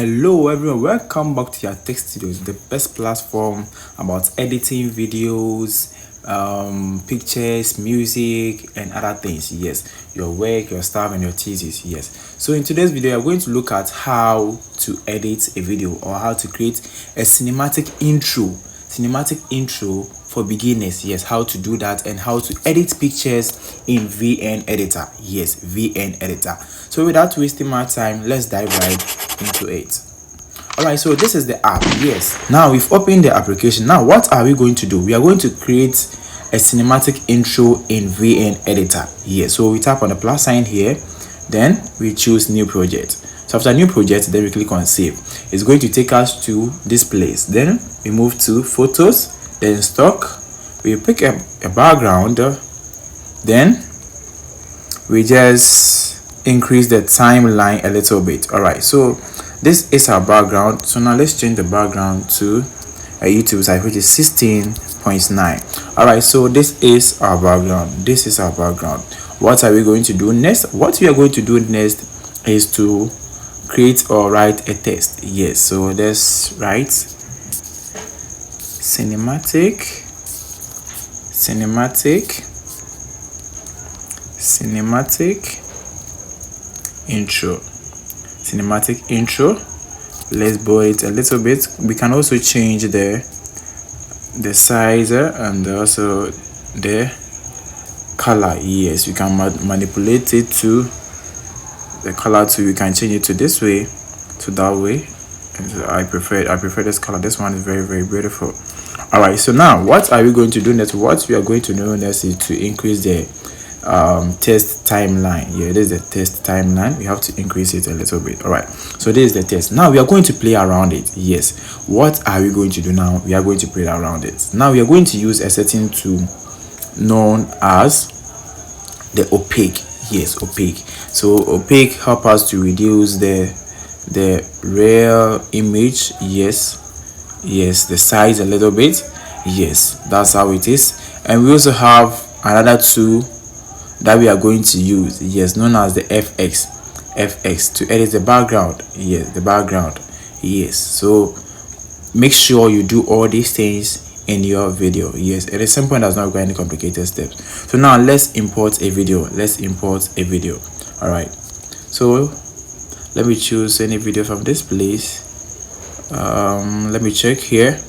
Hello everyone, welcome back to your Tech Studios, the best platform about editing videos, pictures, music, and other things. Yes, your work, your stuff, and your thesis. Yes. So in today's video, we're going to look at how to edit a video or how to create a cinematic intro for beginners. Yes, how to do that and how to edit pictures in VN Editor. Yes, VN Editor. So without wasting my time, let's dive right into it. Alright, so this is the app. Yes, now we've opened the application. Now what are we going to do? We are going to create a cinematic intro in VN Editor. Yes, so we tap on the plus sign here, then we choose new project. So after new project, then we click on save. It's going to take us to this place. Then we move to photos, then stock. We pick a background, then we just increase the timeline a little bit. All right, so this is our background. So now let's change the background to a YouTube site, which is 16.9. all right, so this is our background. What are we going to do next? What we are going to do next is to create or write a text. Yes, so let's write cinematic intro. Let's bold it a little bit. We can also change the size and also the color. Yes, we can manipulate it to the color too. We can change it to this way, to that way. And I prefer this color. This one is very, very beautiful. All right, so now what are we going to do next? What we are going to do next is to increase the test timeline. Yeah, this is the test timeline. We have to increase it a little bit. All right, so this is the test. Now we are going to play around it. Yes, what are we going to do now? We are going to play around it. Now we are going to use a setting tool known as the opaque. Yes, opaque. So opaque help us to reduce the real image. Yes, the size a little bit. Yes, that's how it is. And we also have another tool that we are going to use, yes, known as the FX to edit the background. Yes, so make sure you do all these things in your video. Yes, it is simple and does not require any complicated steps. So now let's import a video. All right, so let me choose any video from this place. Let me check here.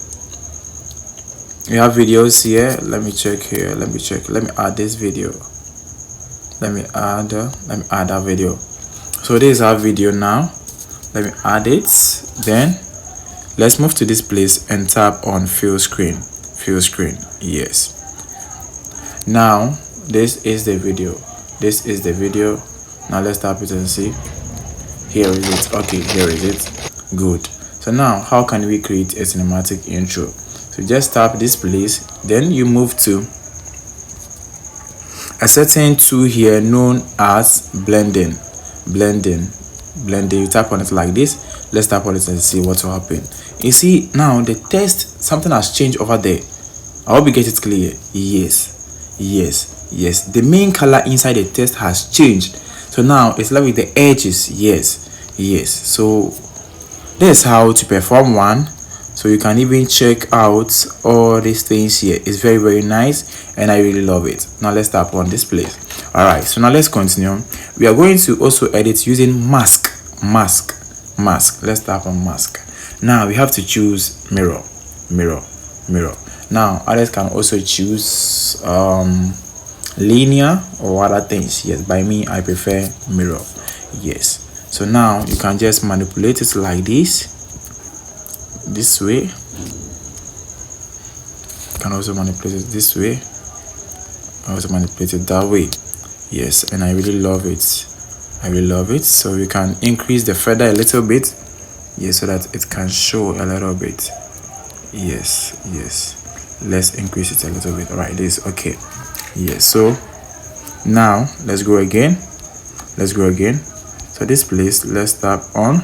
We have videos here. Let me check here. Let me add this video. Let me add that video. So this is our video now. Let me add it. Then let's move to this place and tap on fill screen. Yes, now this is the video. Now let's tap it and see. Here is it. Okay, here is it. Good. So now how can we create a cinematic intro? So just tap this place, then you move to a certain tool here known as blending. You tap on it like this. Let's tap on it and see what will happen. You see now the text, something has changed over there. I hope you get it clear. Yes, the main color inside the text has changed. So now it's like with the edges. Yes, so this is how to perform one. So you can even check out all these things here. It's very, very nice and I really love it. Now let's tap on this place. All right, so now let's continue. We are going to also edit using mask. Let's tap on mask. Now we have to choose mirror. Now others can also choose linear or other things. Yes, by me I prefer mirror. Yes, so now you can just manipulate it like this way. You can also manipulate it this way. Also manipulate it that way. Yes, and I really love it. So we can increase the feather a little bit. Yes, so that it can show a little bit. Yes, let's increase it a little bit. All right, this okay. Yes, so now let's go again. So this place, let's tap on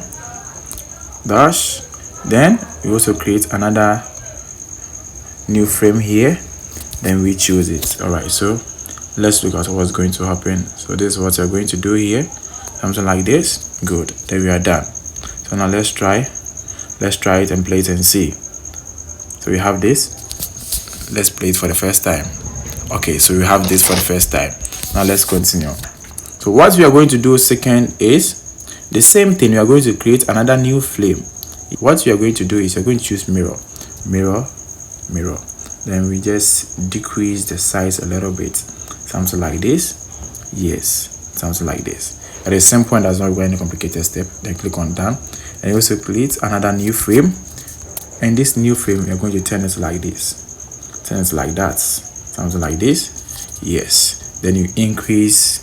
dash. Then we also create another new frame here, then we choose it. All right, so let's look at what's going to happen. So this is what you're going to do here, something like this. Good, then we are done. So now let's try it and play it and see. So we have this. Let's play it for the first time. Okay, so we have this for the first time. Now let's continue. So what we are going to do second is the same thing. We are going to create another new flame. What we are going to do is you're going to choose mirror. Then we just decrease the size a little bit, something like this. Yes, something like this. At the same point, does not require any complicated step. Then click on done, and you also create another new frame. And this new frame, you're going to turn it like this, turn it like that, something like this. Yes. Then you increase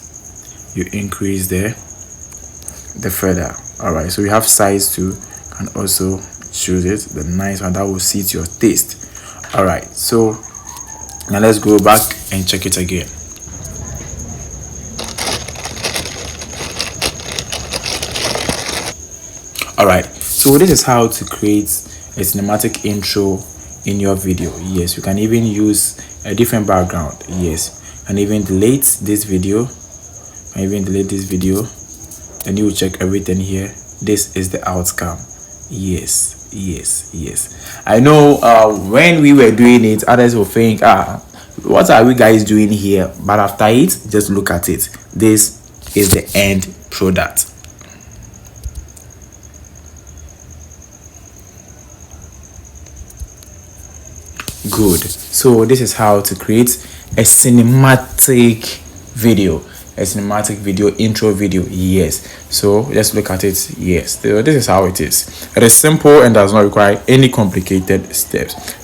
the feather. All right. So we have size too, and also choose it, the nice one that will suit your taste. All right. So now let's go back and check it again. All right. So this is how to create a cinematic intro in your video. Yes, you can even use a different background. Yes, and even delete this video. Then you will check everything here. This is the outcome. Yes. I know when we were doing it, others will think, what are we guys doing here? But after it, just look at it. This is the end product. Good. So this is how to create a cinematic video intro video. Yes, so let's look at it. Yes, so this is how it is. It is simple and does not require any complicated steps.